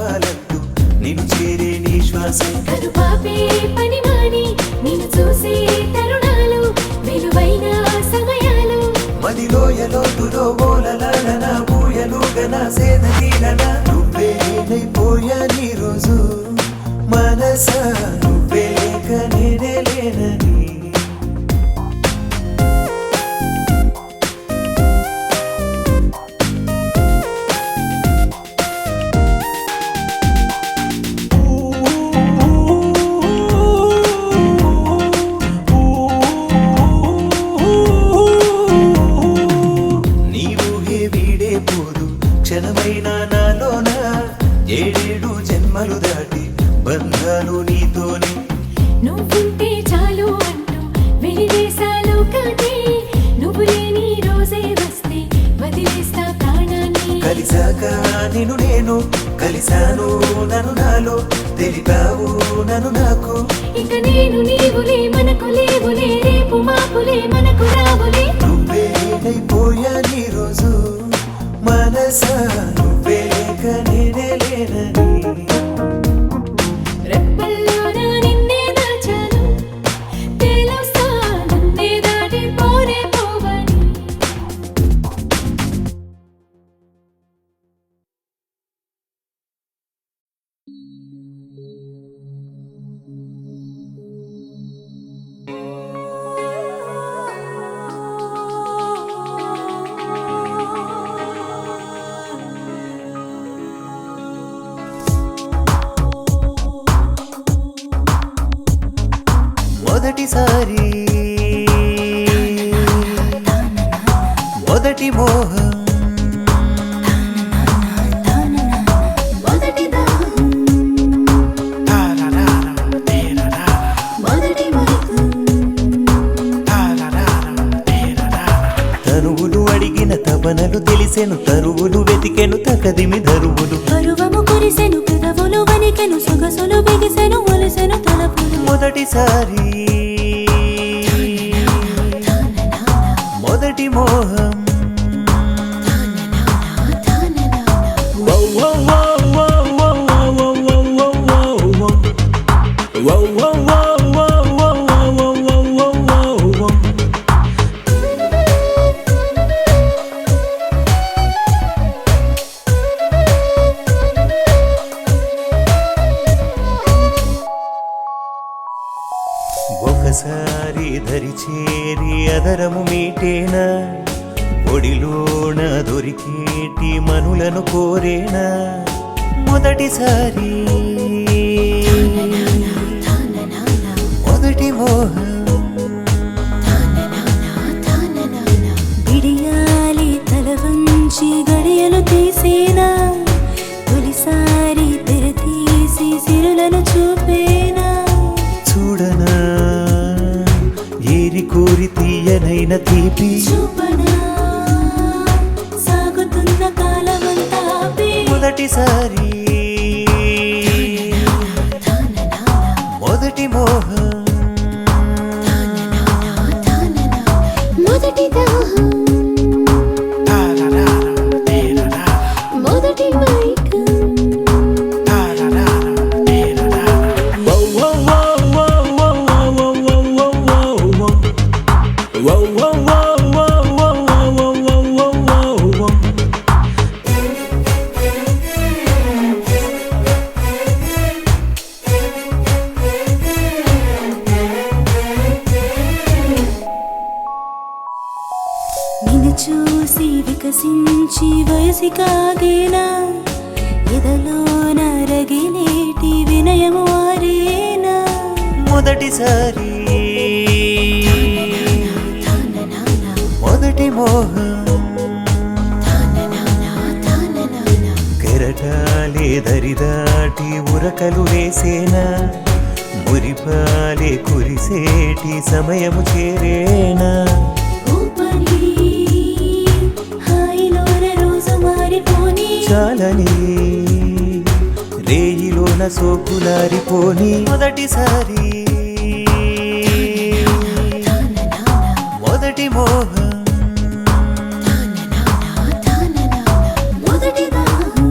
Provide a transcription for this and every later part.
కావాలంటూ నిన్ను చేరే నీ శ్వాసే కనుపాపే పని మాని నిన్ను చూసే తరుణాలు విలువైన సమయాలు మదిలోయలోతులో ఓలలాడన ఊయలుగన సేద తీరన నువ్వేనైపోయా నీ రోజు మనసా నువ్వే లేక నేనే లేనని క్షణమైనా నాలోన ఏడేడు జన్మలు దాటి బంధాలు నీతోనే నువ్వుంటే చాలు అంటూ వెలివేసాలు కానీ నువ్వు లేని రోజే వస్తే వదిలేస్తా ప్రాణాన్ని కలిసాక నిన్ను నేను కలిసాను నన్ను నాలో తెలిపావు నన్ను నాకు ఇక నేను నీవులే మనకు లేవులే రేపు మాపులే మనకు రావులే నువ్వేనైపోయా నీ రోజు మనసా నువ్వే లేక నేనే లేనని రెప్పల్లోన నిన్నే దాచాను తెలుసా నన్నే దాటి పోనే పోవని మొదటిసారి మొదటి మోహం మొదటి దాహం మొదటి మైకం తనువులు అడిగిన తపనలు తెలిసెను తరువులు వెతికెను తకదిమి ధరువులు పరువము కురిసెను పెదవులు వణికెను సొగసులు బిగిసెను ఒలిసెను తలపులు మొదటిసారి మొదటి మోహం ఒకసారి దరి చేరి అదరము మీటేనా ఒడిలోన దొరికేటి మనులను కోరేనా మొదటిసారి మొదటి మోహం విడియాలి తల వంచి గడియలు తీసేనా తొలిసారి తెర తీసి సిరులను చూపేనా చూడనా ఏరి కోరి తీయనైన తీపి చూపనా సాగుతున్న కాలమంతా మొదటిసారి మొదటి మోహం మొదటి దాహం మొదటి మైకం నిన్ను చూసి వికసించి వయసి కాగేనా ఎదలోన రగిలేటి వినయము ఆరేనా మొదటిసారి మొదటి మోహం కెరటాలే దరిదాటి ఉరకలు వేసేనా మురిపాలే కురిసేటి సమయము చేరేనా చాలని రేయిలోన సోకులారిపోని మొదటిసారి మొదటి మోహం మొదటి దాహం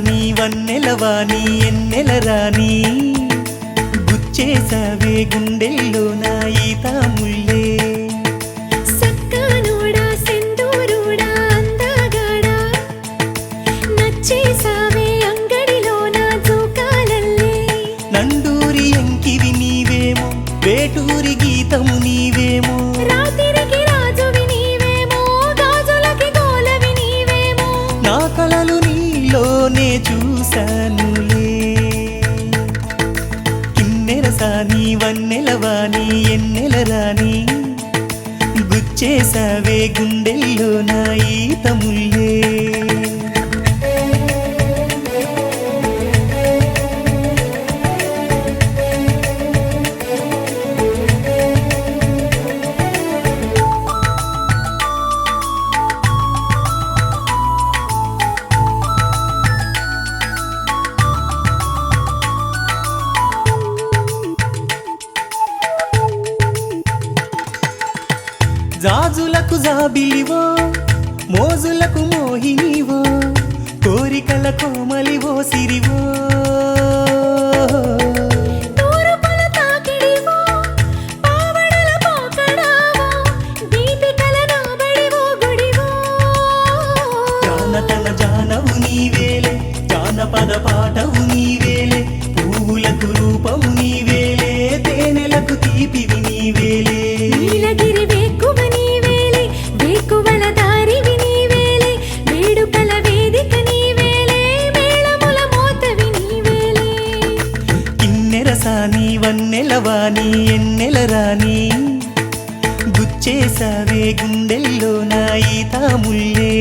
సాని వన్నెలవాణి ఎన్నెల రాణి గుచ్చేసావే గుండెల్లో నా ఈత ముల్లే సక్కనోడా సెందూరుడా అందగాడా నచ్చేసావే అంగడిలో నా జోకాలల్లే నండూరి ఎంకివి నీవేమో వేటూరి గీతము నీవేమో రాత్రికి రాజువి నీవేమో గాజులకి గోలవి నీవేమో నా కలలు నీలోనే చూశానులే కిన్నెర సాని వన్నెలవాణి ఎన్నెల రాణి గుచ్చేసావే గుండెల్లో నా ఈత ముల్లే జాజులకు జాబిలివో మోజులకు మోహినివో కోరికల కోమలివో సిరివో తూరుపుల తాకిడివో పావడల పోకడావో దీపికల నాబడివో గుడివో జానతన జానవు నీవేలే జానపద పాటవు నీవేలే పువ్వులకు రూపము నీవేలే తేనెలకు తీపివి నీవేలే నీలగిరి వేకువ నీవేలే వేకువల దారివి నీవేలే వేడుకల వేదిక నీవేలే మేళముల మోతవి నీవేలే కిన్నెర సాని వన్నెలవాణి ఎన్నెల రాణి గుచ్చేసావే గుండెల్లో నా ఈత ముల్లే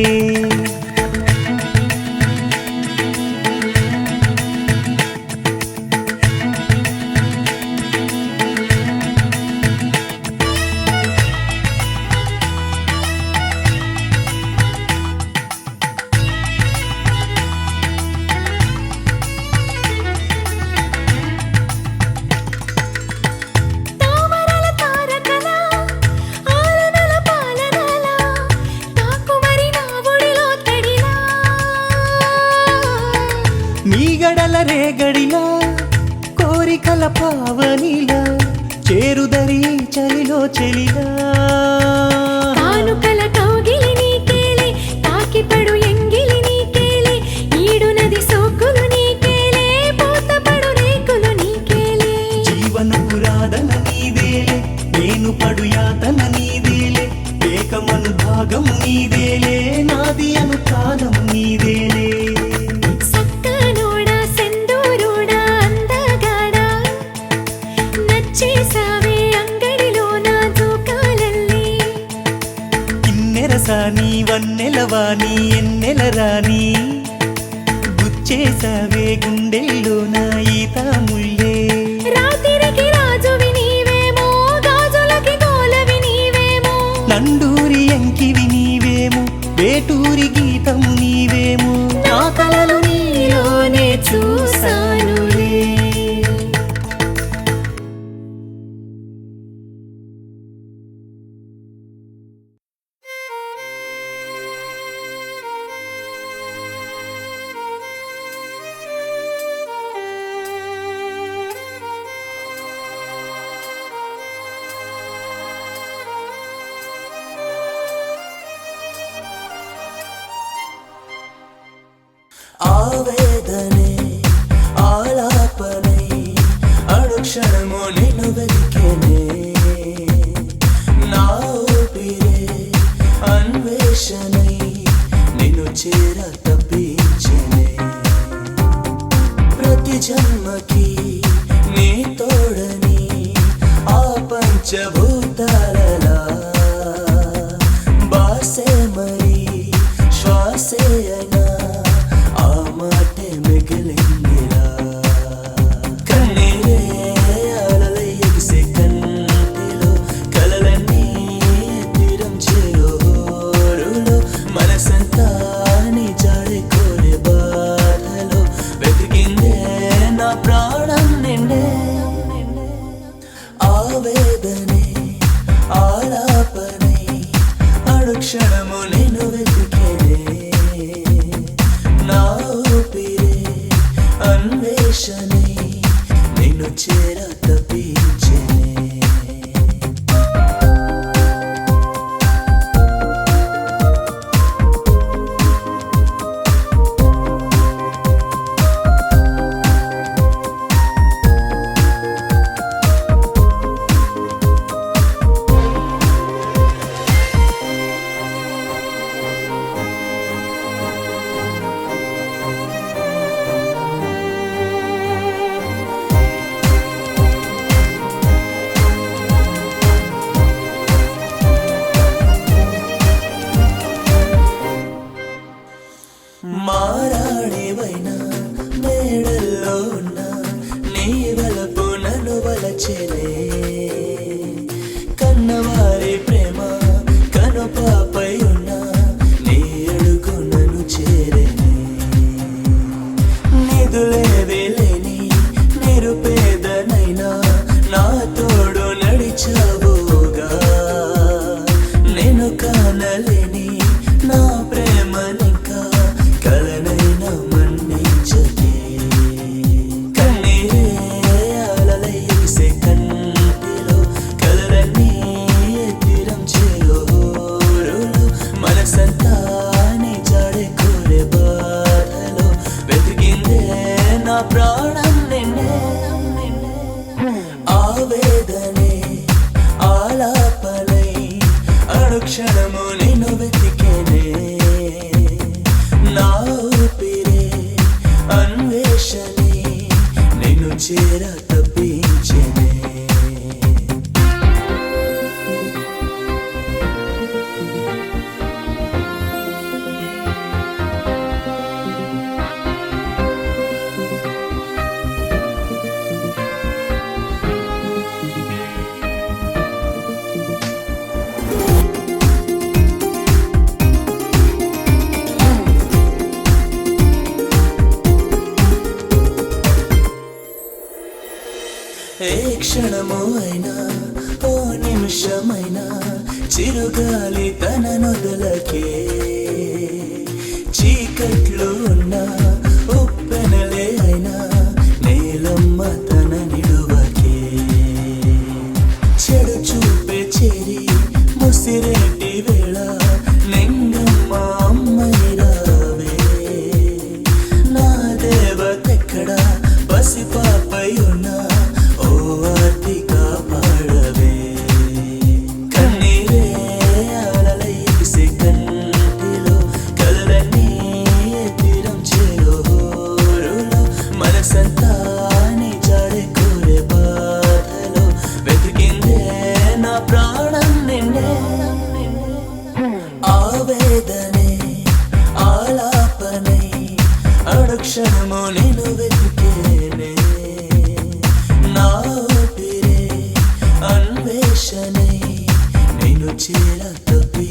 తామరల తారకల ఆలనల పాలనల తాకుమరి నా ఒడిలో తడిలా మీగడల రేగడిలా కోరికల పావనిలా చేరుదరి చలిలో చెలిలా కానుకల కౌగిలి నీకేలే తాకిపడు ఎంగిలి నీకేలే ఈడు నది సోకులు నీకేలే పూతపడు రేకులు నీకేలే జీవన పురాదన నీదేలే నేను పడు యాతన నీదేలే ఏకమను భాగము నీదేలే నాది అను కాలము నీదేలే సక్కనోడా సెందూరుడా అందగాడా నచ్చేసావే అంగడిలో నా జోకాలల్లే కిన్నెర సాని వన్నెలవాణి ఎన్నెల రాణి గుచ్చేసావే గుండెల్లో నా ఈత ముల్లే రాత్రికి రాజువి నీవేమో గాజులకి గోలవి నీవేమో నండూరి ఎంకివి నీవేమో వేటూరి గీతము నీవేమో నా కలలు నీలోనే చూసానులే ఆవేదనే ఆలాపనై అనుక్షణము నిన్ను వెతికేనే నా ఊపిరే అన్వేషణై నిన్ను చేర తప్పించనే ప్రతి జన్మకి నీ తోడని ఆ పంచభూతాలలా బాసే మరి శ్వాసే అయినా ఆ మాటే మిగిలిందిరా కన్నీరే అలలై ఎగిసే కంటిలో కలలన్నీ తీరం చేరులో మనసంతా నీ జారి కోరే బాధలో వెతికిందే నా ప్రాణం నిండే ఆవేదనే అన్వేషణే నిన్ను చేర తప్పించనే మారాణివైనా మేడల్లో ఉన్న నీ వలపు నన్ను వలచెనే కన్నవారి ప్రేమ కనుపాపై ఉన్న నీ అడుగు నన్ను చేరేనే నిదులేవి లేని నిరుపేదనైనా నా తోడు నడిచావుగా నేను కానలేని నా ప్రేమనింకా కలనైనా మన్నించకే కన్నీరే అలలైసే కంటిలో కలలన్నీ తీరం చేరులో మనసంతా నీ జాడే కోరే బాధలో వెతికిందే నా ప్రాణం నిన్నే ఆవేదనే ఆలాపనై అనుక్షణము నిన్ను వెతికేనే నా ఊపిరే అన్వేషణే నిన్ను చేర తప్పించనే ఏ క్షణము అయినా ఓ నిమిషమైనా చిరుగాలి తన నొదలకే చీకట్లు ఉన్నా ఉప్పెనలే అయినా నేలమ్మ తన నిలువకే చెడు చూపే చేరి ముసిరేటి వేళ నింగమ్మ అమ్మని రావే నా దేవతెక్కడ పసిపాపై ఉన్నా కాపాడవే కన్నీరే అలలైసే కంటిలో కలలన్నీ తీరం చేరులో మనసంతా నీ జాడే కోరే బాధలో వెతికిందే నా ప్రాణం నిన్నే ఆవేదనే ఆలాపనై అనుక్షణము నేను వెతికేనే నా ఊపిరే అన్వేషణే నిన్ను చేర తప్పి